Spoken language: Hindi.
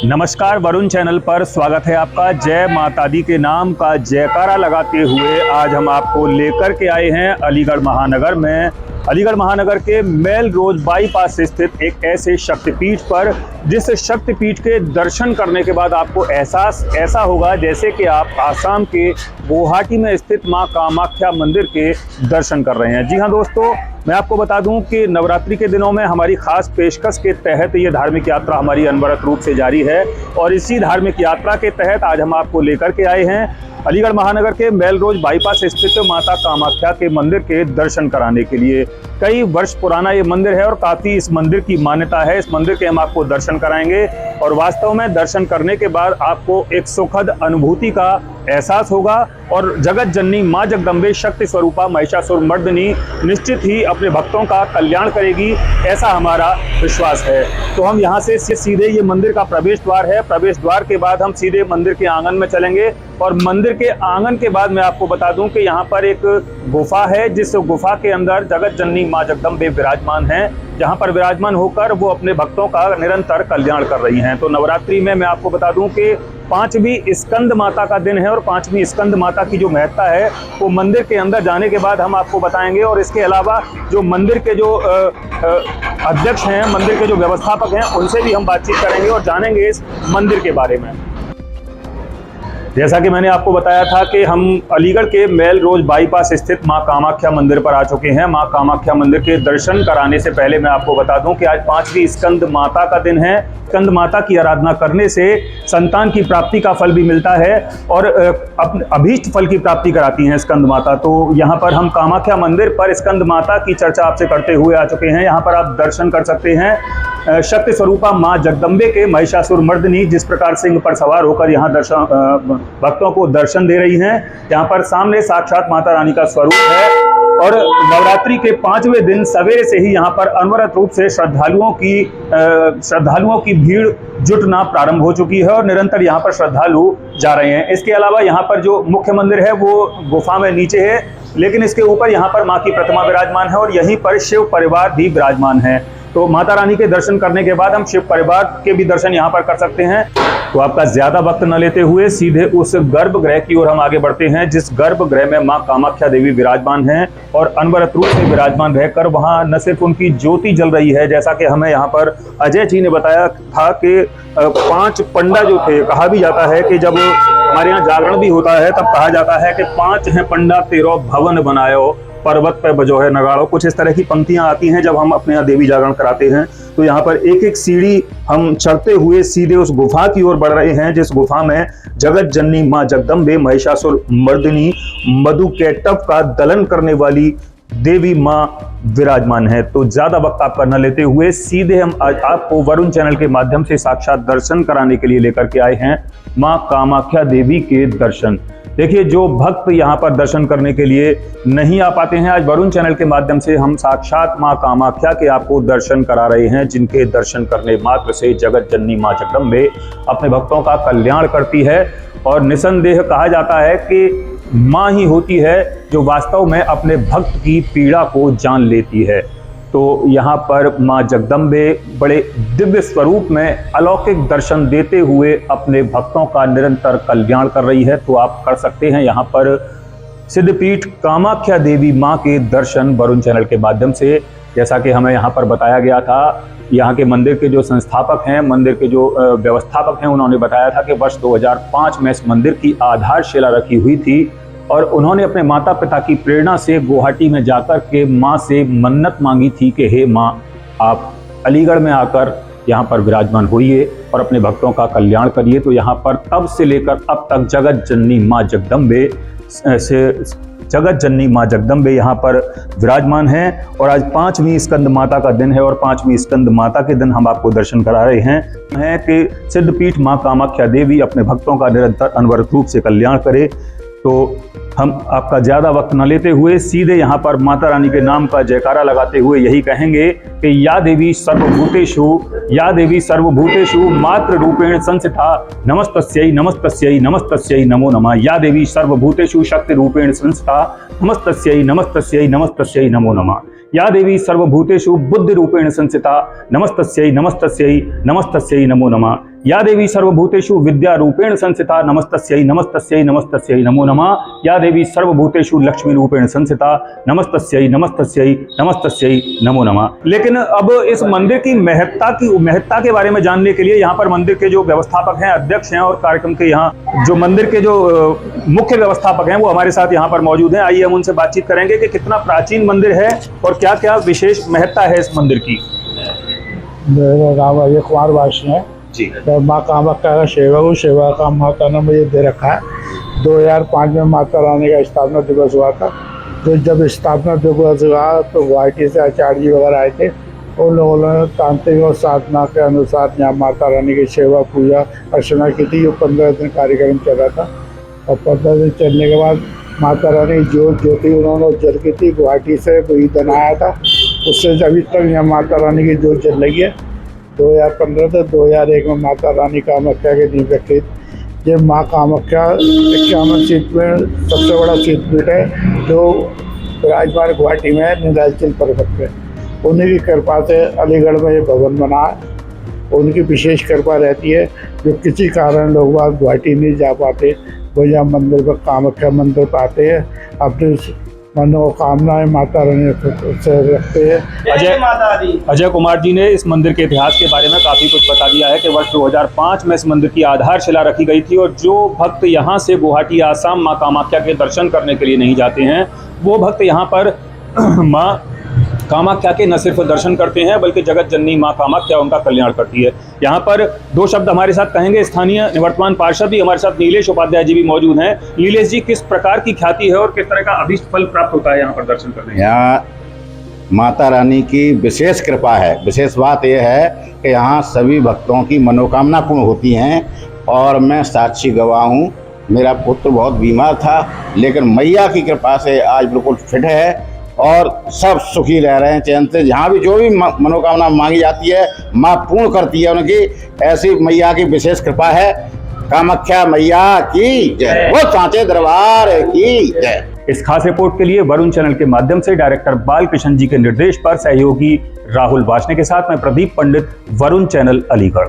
नमस्कार, वरुण चैनल पर स्वागत है आपका। जय माता दी के नाम का जयकारा लगाते हुए आज हम आपको लेकर के आए हैं अलीगढ़ महानगर में। अलीगढ़ महानगर के मेल रोड बाईपास स्थित एक ऐसे शक्तिपीठ पर, जिस शक्तिपीठ के दर्शन करने के बाद आपको एहसास ऐसा होगा जैसे कि आप आसाम के गुवाहाटी में स्थित मां कामाख्या मंदिर के दर्शन कर रहे हैं। जी हाँ दोस्तों, मैं आपको बता दूं कि नवरात्रि के दिनों में हमारी खास पेशकश के तहत ये धार्मिक यात्रा हमारी अनवरत रूप से जारी है और इसी धार्मिक यात्रा के तहत आज हम आपको लेकर के आए हैं अलीगढ़ महानगर के मेल रोड बाईपास स्थित माता कामाख्या के मंदिर के दर्शन कराने के लिए। कई वर्ष पुराना ये मंदिर है और काफ़ी इस मंदिर की मान्यता है। इस मंदिर के हम आपको दर्शन कराएंगे और वास्तव में दर्शन करने के बाद आपको एक सुखद अनुभूति का एहसास होगा और जगत जननी माँ जगदम्बे शक्ति स्वरूपा महिषासुर मर्दिनी निश्चित ही अपने भक्तों का कल्याण करेगी, ऐसा हमारा विश्वास है। तो हम यहाँ से सीधे, ये मंदिर का प्रवेश द्वार है, प्रवेश द्वार के बाद हम सीधे मंदिर के आंगन में चलेंगे और मंदिर के आंगन के बाद मैं आपको बता दूं कि यहाँ पर एक गुफा है, जिस गुफा के अंदर जगत जननी माँ जगदम्बे विराजमान हैं, जहाँ पर विराजमान होकर वो अपने भक्तों का निरंतर कल्याण कर रही हैं। तो नवरात्रि में मैं आपको बता दूं कि 5वीं स्कंद माता का दिन है और 5वीं स्कंद माता की जो महत्ता है वो मंदिर के अंदर जाने के बाद हम आपको बताएंगे। और इसके अलावा जो मंदिर के जो अध्यक्ष हैं, मंदिर के जो व्यवस्थापक हैं, उनसे भी हम बातचीत करेंगे और जानेंगे इस मंदिर के बारे में। जैसा कि मैंने आपको बताया था कि हम अलीगढ़ के मेल रोड बाईपास स्थित मां कामाख्या मंदिर पर आ चुके हैं। मां कामाख्या मंदिर के दर्शन कराने से पहले मैं आपको बता दूं कि आज 5वीं स्कंद माता का दिन है। स्कंद माता की आराधना करने से संतान की प्राप्ति का फल भी मिलता है और अभीष्ट फल की प्राप्ति कराती हैं स्कंद माता। तो यहाँ पर हम कामाख्या मंदिर पर स्कंद माता की चर्चा आपसे करते हुए आ चुके हैं। यहाँ पर आप दर्शन कर सकते हैं शक्ति स्वरूपा माँ जगदम्बे के महिषासुर मर्दिनी जिस प्रकार सिंह पर सवार होकर यहाँ भक्तों को दर्शन दे रही हैं। यहाँ पर सामने साक्षात माता रानी का स्वरूप है और नवरात्रि के 5वें दिन सवेरे से ही यहाँ पर अनवरत रूप से श्रद्धालुओं की भीड़ जुटना प्रारंभ हो चुकी है और निरंतर यहाँ पर श्रद्धालु जा रहे हैं। इसके अलावा यहाँ पर जो मुख्य मंदिर है वो गुफा में नीचे है, लेकिन इसके ऊपर यहाँ पर माँ की प्रतिमा विराजमान है और यहीं पर शिव परिवार भी विराजमान है। तो माता रानी के दर्शन करने के बाद हम शिव परिवार के भी दर्शन यहाँ पर कर सकते हैं। तो आपका ज्यादा वक्त न लेते हुए सीधे उस गर्भगृह की ओर हम आगे बढ़ते हैं, जिस गर्भगृह में मां कामाख्या देवी विराजमान हैं और अनवरत रूप से विराजमान रहकर वहां न सिर्फ उनकी ज्योति जल रही है, जैसा कि हमें यहाँ पर अजय जी ने बताया था कि 5 पंडा जो थे, कहा भी जाता है कि जब हमारे यहाँ जागरण भी होता है तब कहा जाता है कि 5 हैं पंडा तेरो भवन बनायो, पर्वत पे बजो है नगाड़ो। कुछ इस तरह की पंक्तियां आती हैं जब हम अपने यहाँ देवी जागरण कराते हैं। तो यहाँ पर एक एक सीढ़ी हम चढ़ते हुए सीधे उस गुफा की ओर बढ़ रहे हैं, जिस गुफा में जगत जननी माँ जगदम्बे महिषासुर मर्दिनी मधु कैटव का दलन करने वाली देवी माँ विराजमान है। तो ज्यादा वक्त आपका न लेते हुए सीधे हम आज आपको वरुण चैनल के माध्यम से साक्षात दर्शन कराने के लिए लेकर के आए हैं माँ कामाख्या देवी के दर्शन। देखिए, जो भक्त यहाँ पर दर्शन करने के लिए नहीं आ पाते हैं, आज वरुण चैनल के माध्यम से हम साक्षात माँ कामाख्या के आपको दर्शन करा रहे हैं, जिनके दर्शन करने मात्र से जगत जननी माँ जगदम्बे अपने भक्तों का कल्याण करती है। और निसंदेह कहा जाता है कि माँ ही होती है जो वास्तव में अपने भक्त की पीड़ा को जान लेती है। तो यहाँ पर माँ जगदम्बे बड़े दिव्य स्वरूप में अलौकिक दर्शन देते हुए अपने भक्तों का निरंतर कल्याण कर रही है। तो आप कर सकते हैं यहाँ पर सिद्धपीठ कामाख्या देवी माँ के दर्शन वरुण चैनल के माध्यम से। जैसा कि हमें यहाँ पर बताया गया था, यहाँ के मंदिर के जो संस्थापक हैं, मंदिर के जो व्यवस्थापक हैं, उन्होंने बताया था कि वर्ष 2005 में इस मंदिर की आधारशिला रखी हुई थी और उन्होंने अपने माता पिता की प्रेरणा से गुवाहाटी में जाकर के माँ से मन्नत मांगी थी कि हे माँ, आप अलीगढ़ में आकर यहाँ पर विराजमान होइए और अपने भक्तों का कल्याण करिए। तो यहाँ पर तब से लेकर अब तक जगत जननी माँ जगदम्बे यहाँ पर विराजमान हैं और आज 5वीं स्कंद माता का दिन है और 5वीं स्कंद माता के दिन हम आपको दर्शन करा रहे हैं कि सिद्धपीठ माँ कामाख्या देवी अपने भक्तों का निरंतर अनवरत रूप से कल्याण करे। तो हम आपका ज़्यादा वक्त न लेते हुए सीधे यहाँ पर माता रानी के नाम का जयकारा लगाते हुए यही कहेंगे कि या देवी सर्वभूतेषु मात्र रूपेण संस्थिता नमस्तस्यै नमस्तस्यै नमस्तस्यै नमो नमः। या देवी सर्वभूतेषु शक्ति रूपेण संस्थिता नमस्तस्यै नमस्तस्यै नमस्तस्यै नमो नमः। या देवी सर्वभूतेषु बुद्धि रूपेण संस्थिता नमस्तस्यै नमस्तस्यै नमस्तस्यै नमो नमः। या देवी सर्वभूतेषु विद्या रूपेण संस्थिता नमस्तस्यै नमस्तस्यै नमस्तस्यै नमो नमः। या देवी सर्वभूतेषु लक्ष्मी रूपेण संस्थिता नमस्तस्यै नमस्तस्यै नमस्तस्यै नमो नमः। लेकिन अब इस मंदिर की महत्ता के बारे में जानने के लिए यहाँ पर मंदिर के जो व्यवस्थापक हैं, अध्यक्ष हैं और कार्यक्रम के यहाँ जो मंदिर के जो मुख्य व्यवस्थापक हैं वो हमारे साथ यहाँ पर मौजूद हैं। आइए हम उनसे बातचीत करेंगे कि कितना प्राचीन मंदिर है और क्या क्या विशेष महत्ता है इस मंदिर की। मेरा नाम अजय कुमार वाशी है जी। मैं माँ कामाख्या का सेवक हूँ। सेवा का माता ने मुझे दे रखा है। 2005 में माता रानी का स्थापना दिवस हुआ था। तो जब स्थापना दिवस हुआ तो गुवाहाटी से आचार्य जी वगैरह आए थे। उन लोगों ने तांत्रिक और साधना के अनुसार यहाँ माता रानी की सेवा पूजा अर्चना की थी। जो 15 दिन कार्यक्रम चला था और 15 दिन चलने के बाद माता रानी जो ज्योति उन्होंने जल की थी गुवाहाटी से ईंधन आया था। उससे अभी तक यहाँ माता रानी की जोत जल रही है। 2015 से 2001 में माता रानी कामाख्या के नींव रखी। ये माँ कामाख्या 51 सीट में सबसे बड़ा सीतपीठ है जो विराजमान गुवाहाटी में है, नीलाचल पर्वत पे। उन्हीं की कृपा से अलीगढ़ में ये भवन बना है। उनकी विशेष कृपा रहती है। जो किसी कारण लोग बाग गुवाहाटी नहीं जा पाते वो यहाँ मंदिर पर कामाख्या मंदिर पर आते हैं, अपनी मनोकामनाएं माता रानी से रखते हैं। अजय कुमार जी ने इस मंदिर के इतिहास के बारे में काफ़ी कुछ बता दिया है कि वर्ष 2005 में इस मंदिर की आधारशिला रखी गई थी और जो भक्त यहाँ से गुवाहाटी आसाम माँ कामाख्या के दर्शन करने के लिए नहीं जाते हैं वो भक्त यहाँ पर माँ कामाख्या के न सिर्फ दर्शन करते हैं बल्कि जगत जननी माँ कामाख्या उनका कल्याण करती है। यहाँ पर दो शब्द हमारे साथ कहेंगे स्थानीय निवर्तमान पार्षद भी हमारे साथ नीलेश उपाध्याय जी भी मौजूद हैं। नीलेश जी, किस प्रकार की ख्याति है और किस तरह का अभीष्ट फल प्राप्त होता है यहाँ पर दर्शन करने? यहाँ माता रानी की विशेष कृपा है। विशेष बात यह है कि यहाँ सभी भक्तों की मनोकामना पूर्ण होती हैं और मैं साक्षी गवाह हूँ। मेरा पुत्र बहुत बीमार था लेकिन मैया की कृपा से आज बिल्कुल फिट है और सब सुखी रह रहे हैं चैन से। जहाँ भी जो भी मनोकामना मांगी जाती है माँ पूर्ण करती है उनकी। ऐसी मैया की विशेष कृपा है। कामाख्या मैया की जय, वो सांचे दरबार की जय। इस खास रिपोर्ट के लिए वरुण चैनल के माध्यम से डायरेक्टर बालकृष्ण जी के निर्देश पर सहयोगी राहुल वाशने के साथ मैं प्रदीप पंडित, वरुण चैनल, अलीगढ़।